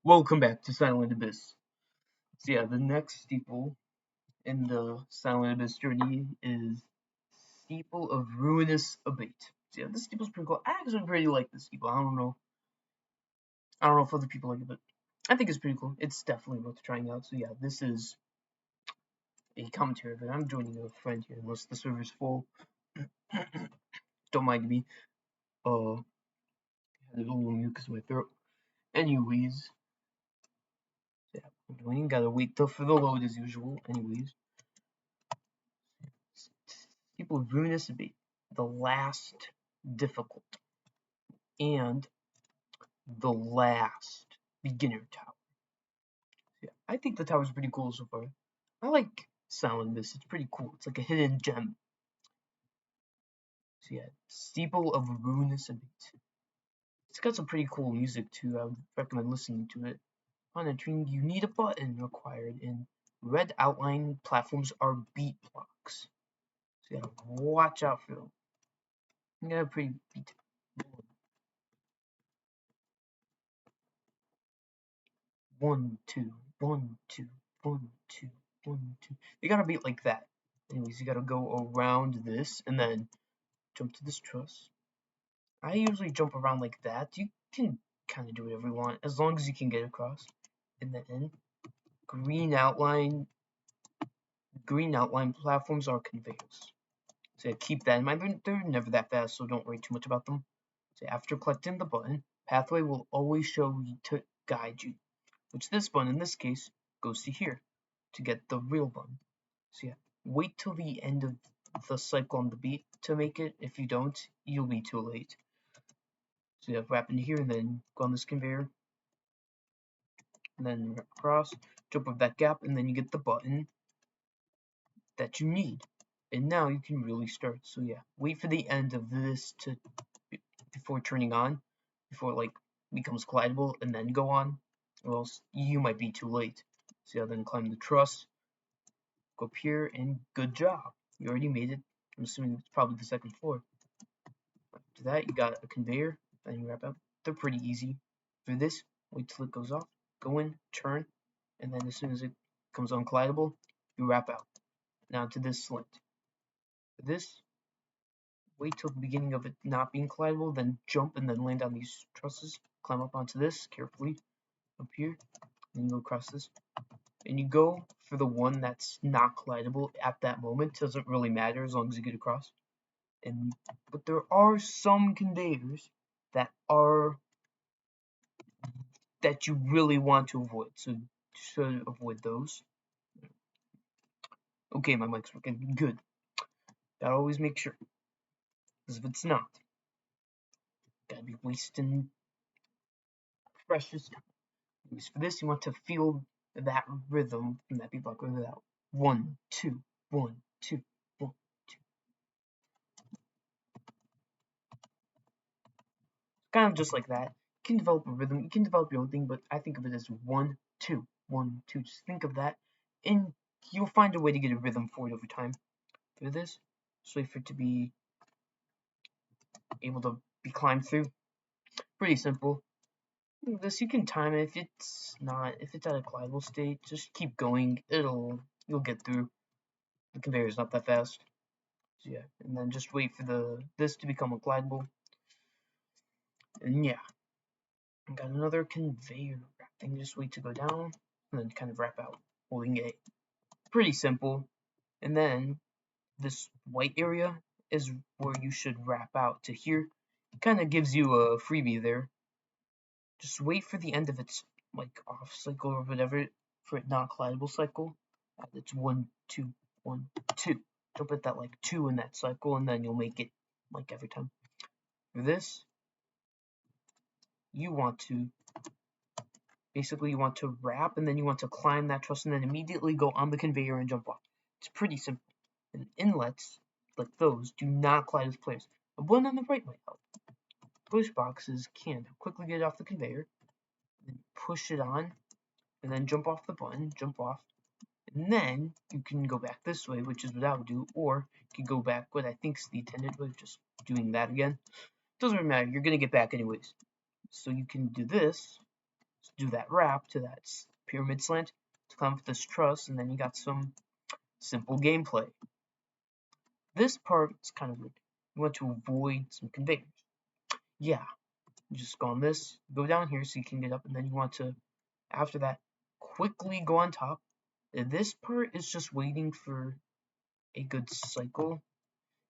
Welcome back to Silent Abyss. So yeah, the next steeple in the Silent Abyss journey is Steeple of Ruinous Abate. So yeah, this steeple's pretty cool. I actually pretty like this steeple. I don't know if other people like it, but I think it's pretty cool. It's definitely worth trying out. So yeah, this is a commentary, but I'm joining a friend here unless the server's full. Don't mind me. I had a little mucus in my throat. Anyways, yeah, I'm joining. Gotta wait for the load as usual. Anyways. People of Ruinous Abate, the last difficult, and the last beginner tower. Yeah, I think the tower's pretty cool so far. I like Silent Abyss, it's pretty cool. It's like a hidden gem. So yeah, Steeple of Ruinous Abate. It's got some pretty cool music too. I would recommend listening to it. On entering, you need a button required, and red outline platforms are beat blocks. So you gotta watch out for them. You got a pretty beat. One, two, one, two, one, two, one, two. You gotta beat like that. Anyways, you gotta go around this and then jump to this truss. I usually jump around like that. You can kind of do whatever you want as long as you can get across. And then green outline platforms are conveyors. So yeah, keep that in mind. They're never that fast, so don't worry too much about them. So after collecting the button, pathway will always show you to guide you, which this button in this case goes to here to get the real button. So yeah, wait till the end of the cycle on the beat to make it. If you don't, you'll be too late. So you have wrap into here and then go on this conveyor, and then wrap across, jump over that gap, and then you get the button that you need. And now you can really start. So yeah, wait for the end of this before turning on, before it like becomes collidable, and then go on, or else you might be too late. So yeah, then climb the truss, go up here, and good job. You already made it. I'm assuming it's probably the second floor. After that, you got a conveyor, then you wrap up. They're pretty easy. For this, wait till it goes off, go in, turn, and then as soon as it comes uncollidable, you wrap out. Now to this slant. For this, wait till the beginning of it not being collidable, then jump and then land on these trusses, climb up onto this carefully, up here, and you go across this. And you go for the one that's not collidable at that moment. It doesn't really matter as long as you get across. But there are some conveyors that you really want to avoid, so should avoid those. Okay, my mic's working good. Gotta always make sure, because if it's not, gotta be wasting precious time. For this, you want to feel that rhythm from that beatbox without 1, 2, 1, 2, 1, 2. Kind of just like that. You can develop a rhythm, you can develop your own thing, but I think of it as 1, 2, 1, 2. Just think of that, and you'll find a way to get a rhythm for it over time. For this, just wait for it to be able to be climbed through. Pretty simple. This you can time it. If it's at a collidable state, just keep going. You'll get through. The conveyor is not that fast. So yeah, and then just wait for this to become uncollidable. And yeah, I got another conveyor wrap thing. Just wait to go down and then kind of wrap out, holding it. Pretty simple. And then this white area is where you should wrap out to here. It kind of gives you a freebie there. Just wait for the end of its like off cycle or whatever for it not collidable cycle. It's 1, 2, 1, 2. Don't put that like 2 in that cycle, and then you'll make it like every time. For this, you want to wrap, and then you want to climb that truss, and then immediately go on the conveyor and jump off. It's pretty simple. And inlets like those do not collide with players. The one on the right might help. Push boxes can quickly get off the conveyor, then push it on, and then jump off the button, jump off, and then you can go back this way, which is what I would do, or you can go back what I think is the intended way, just doing that again. Doesn't really matter, you're gonna get back anyways. So you can do this, do that wrap to that pyramid slant to climb up this truss, and then you got some simple gameplay. This part is kind of weird. You want to avoid some conveyors. Yeah, you just go on this, go down here so you can get up, and then you want to, after that, quickly go on top. This part is just waiting for a good cycle.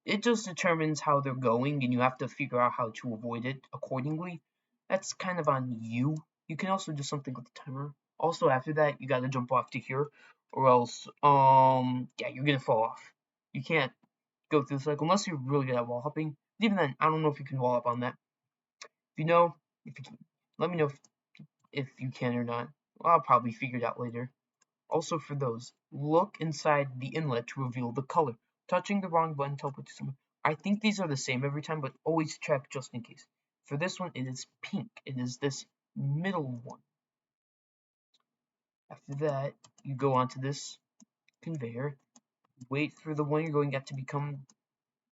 It just determines how they're going, and you have to figure out how to avoid it accordingly. That's kind of on you. You can also do something with the timer. Also, after that, you gotta jump off to here, or else, yeah, you're gonna fall off. You can't go through the cycle unless you're really good at wall hopping. Even then, I don't know if you can wall hop on that. If you know, if you can, let me know if you can or not. Well, I'll probably figure it out later. Also, for those, look inside the inlet to reveal the color. Touching the wrong button teleports to someone. I think these are the same every time, but always check just in case. For this one, it is pink. It is this middle one. After that, you go onto this conveyor, wait for the one you're going at to become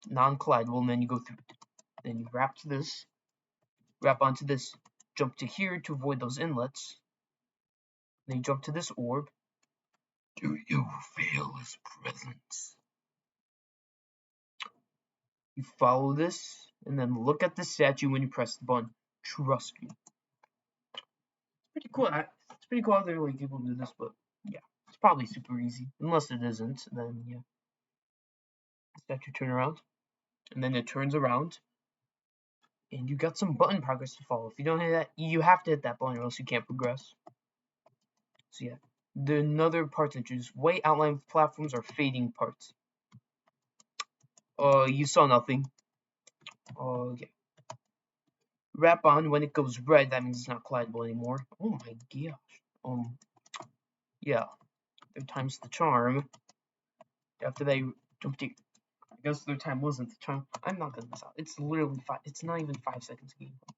non-collidable, and then you go through it. Then you wrap to this, wrap onto this, jump to here to avoid those inlets. Then you jump to this orb. Do you feel his presence? You follow this, and then look at the statue when you press the button. Trust me. It's pretty cool. It's pretty cool how they're like able to do this, but yeah, it's probably super easy. Unless it isn't, then yeah. Statue turn around, and then it turns around, and you got some button progress to follow. If you don't hit that, you have to hit that button, or else you can't progress. So yeah, another part to introduce. White outline platforms are fading parts. You saw nothing. Yeah. Wrap on when it goes red, that means it's not collidable anymore. Oh my gosh. Yeah. Third time's the charm. After they jump to, I guess third time wasn't the charm. I'm not gonna miss out. It's literally it's not even 5 seconds of gameplay.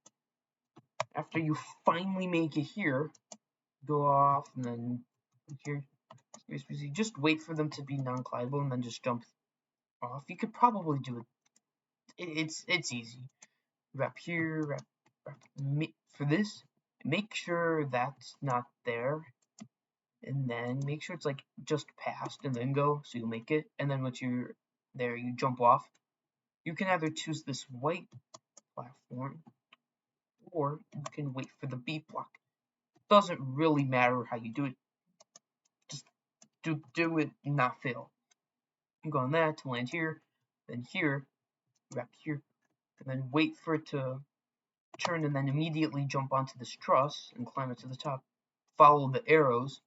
After you finally make it here, go off and then here. Just wait for them to be non-collidable and then just jump off. You could probably do it. It's easy. Wrap here, wrap for this. Make sure that's not there, and then make sure it's like just past, and then go so you'll make it. And then once you're there, you jump off. You can either choose this white platform, or you can wait for the B block. Doesn't really matter how you do it. Just do it, and not fail. You go on that to land here, then here, wrap here, and then wait for it to turn, and then immediately jump onto this truss and climb it to the top. Follow the arrows,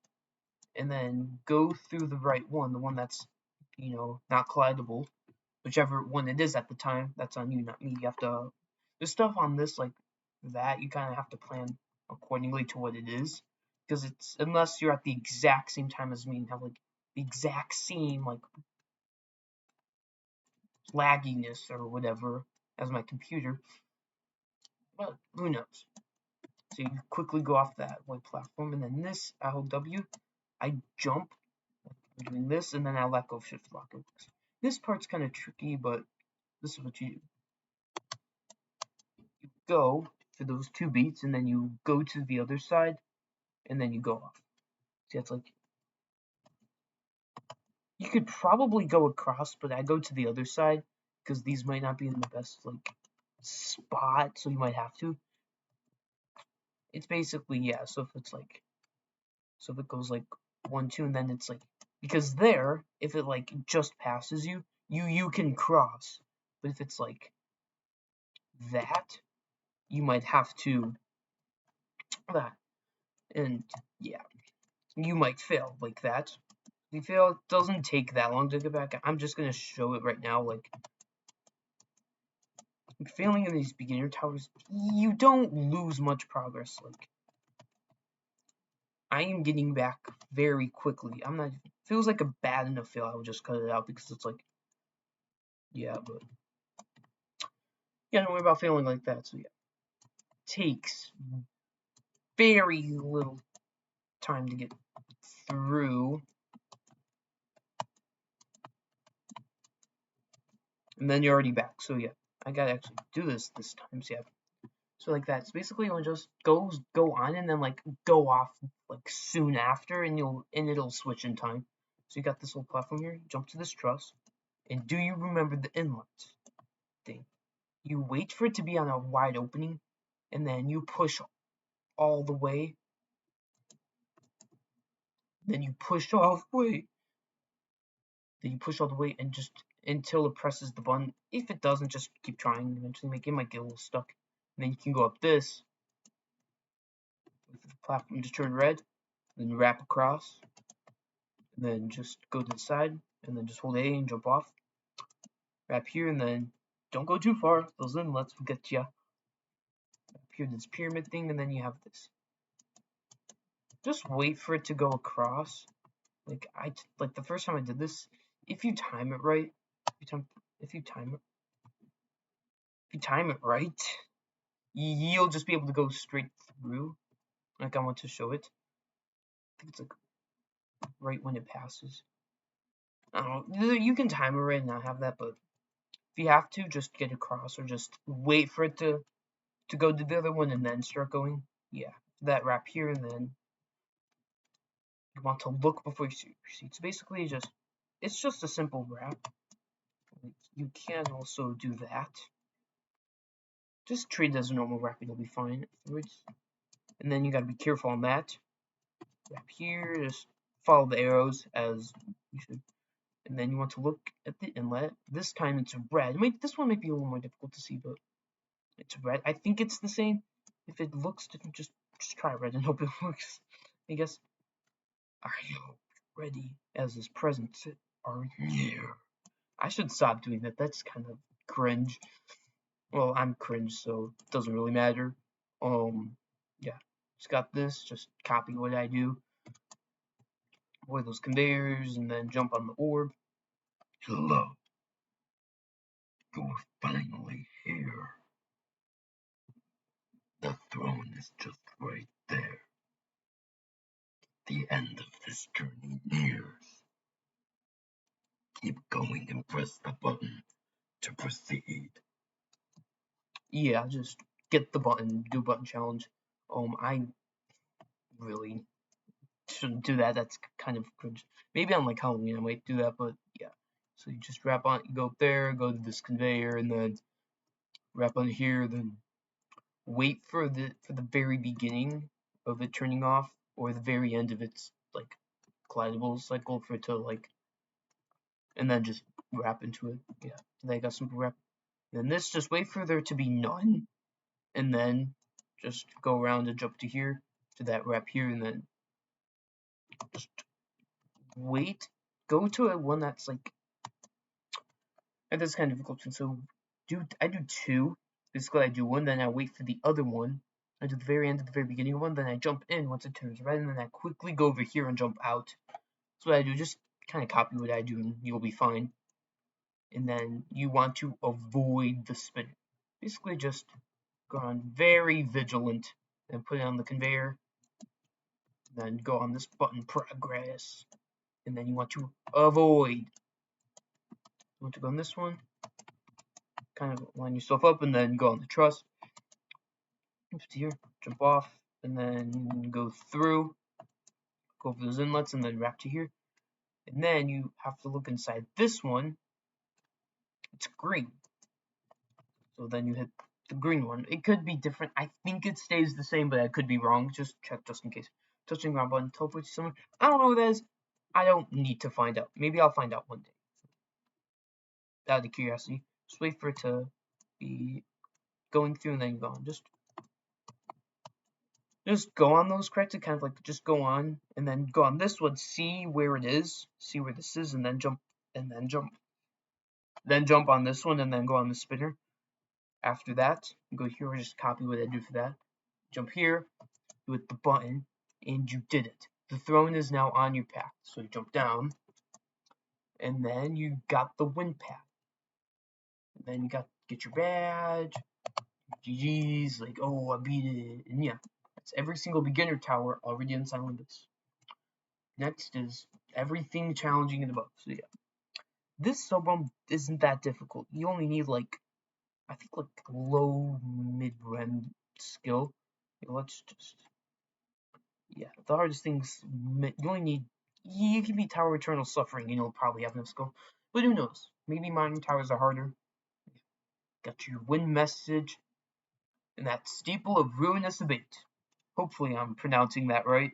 and then go through the right one, the one that's, you know, not collidable, whichever one it is at the time. That's on you, not me. You have to, there's stuff on this like that, you kind of have to plan accordingly to what it is, because it's, unless you're at the exact same time as me and have like the exact same like lagginess or whatever as my computer, but who knows. So you quickly go off that white platform, and then this LW, I jump, doing this, and then I let go of shift lock. This part's kind of tricky, but this is what you do. You go for those 2 beats, and then you go to the other side, and then you go off. See, it's like, you could probably go across, but I go to the other side, because these might not be in the best, like, spot, so you might have to. It's basically, yeah, so if it's like, so if it goes like 1, 2, and then it's like, because there, if it like just passes you, you can cross. But if it's like that, you might have to that. And yeah, you might fail like that. If you fail, it doesn't take that long to get back. I'm just gonna show it right now. Like failing in these beginner towers, you don't lose much progress. Like I am getting back very quickly. I'm not. Feels like a bad enough fail. I would just cut it out because it's like, yeah, but yeah, don't worry about failing like that. So yeah, takes very little time to get through, and then you're already back. So yeah, I gotta actually do this time. So yeah, So like that. So basically you'll just go on and then like go off like soon after, and it'll switch in time. So you got this little platform here, jump to this truss, and do you remember the inlet thing? You wait for it to be on a wide opening, and then you push all the way. Then you push all the way. Then you push all the way and just until it presses the button. If it doesn't, just keep trying. Eventually, it might get a little stuck. And then you can go up this with the platform just turn red, then wrap across, and then just go to the side, and then just hold A and jump off. Wrap here, and then don't go too far. Those inlets will get ya. Wrap here, this pyramid thing, and then you have this. Just wait for it to go across. Like the first time I did this, if you time it right, if you time it right, you'll just be able to go straight through. Like I want to show it. I think it's like right when it passes. I don't know. You can time it right and not have that, but if you have to, just get across or just wait for it to go to the other one and then start going. Yeah, that wrap here, and then you want to look before you see. So basically, it's just a simple wrap. You can also do that. Just treat it as a normal wrap, it'll be fine afterwards. And then you gotta be careful on that. Wrap here, just follow the arrows as you should. And then you want to look at the inlet. This time it's red. This one might be a little more difficult to see, but it's red. I think it's the same. If it looks different, just try red and hope it works. I guess. Are you ready? As his presents are near. I should stop doing that. That's kind of cringe. Well, I'm cringe, so it doesn't really matter. Yeah, just got this. Just copy what I do. Avoid those conveyors, and then jump on the orb. Hello, you're finally here. The throne is just right there. The end of this journey nears. Keep going and press the button to proceed. Yeah, just get the button, do button challenge. I really shouldn't do that. That's kind of cringe. Maybe on like Halloween I might do that, but yeah. So you just wrap on, you go up there, go to this conveyor, and then wrap on here, then wait for the very beginning of it turning off, or the very end of its like collidable cycle for it to like, and then just wrap into it. Yeah, then I got simple wrap. And then this, just wait for there to be none, and then just go around and jump to here, to that wrap here, and then just wait. Go to a one that's like, and that's kind of difficult. So I do two. Basically, I do one, then I wait for the other one. I do the very end of the very beginning of one, then I jump in once it turns red, and then I quickly go over here and jump out. That's what I do. Just kind of copy what I do, and you'll be fine. And then you want to avoid the spinner. Basically, just go on very vigilant and put it on the conveyor. Then go on this button, progress, and then you want to avoid. You want to go on this one, kind of line yourself up, and then go on the truss. Jump to here, jump off, and then go through, go over those inlets, and then wrap to here. And then you have to look inside this one. It's green. So then you hit the green one. It could be different. I think it stays the same, but I could be wrong. Just check just in case. Touching ground button, teleport to someone. I don't know what that is. I don't need to find out. Maybe I'll find out one day. Out of curiosity. Just wait for it to be going through and then go on. Just go on those correctly, kind of like just go on and then go on this one, see where it is, see where this is, and then jump, and then jump. Then jump on this one and then go on the spinner. After that, go here, just copy what I do for that. Jump here, with the button, and you did it. The throne is now on your path. So you jump down, and then you got the wind path. And then you get your badge, GG's, like, oh, I beat it. And yeah, that's every single beginner tower already inside Olympus. Next is everything challenging and above. So yeah, this sub-realm isn't that difficult. You only need like, I think like low, mid-rem skill. Let's just, yeah, the hardest things, you only need, you can beat Tower Eternal Suffering and you'll probably have enough skill. But who knows? Maybe Mining Towers are harder. Got your win message, and that's Steeple of Ruinous Abate. Hopefully I'm pronouncing that right.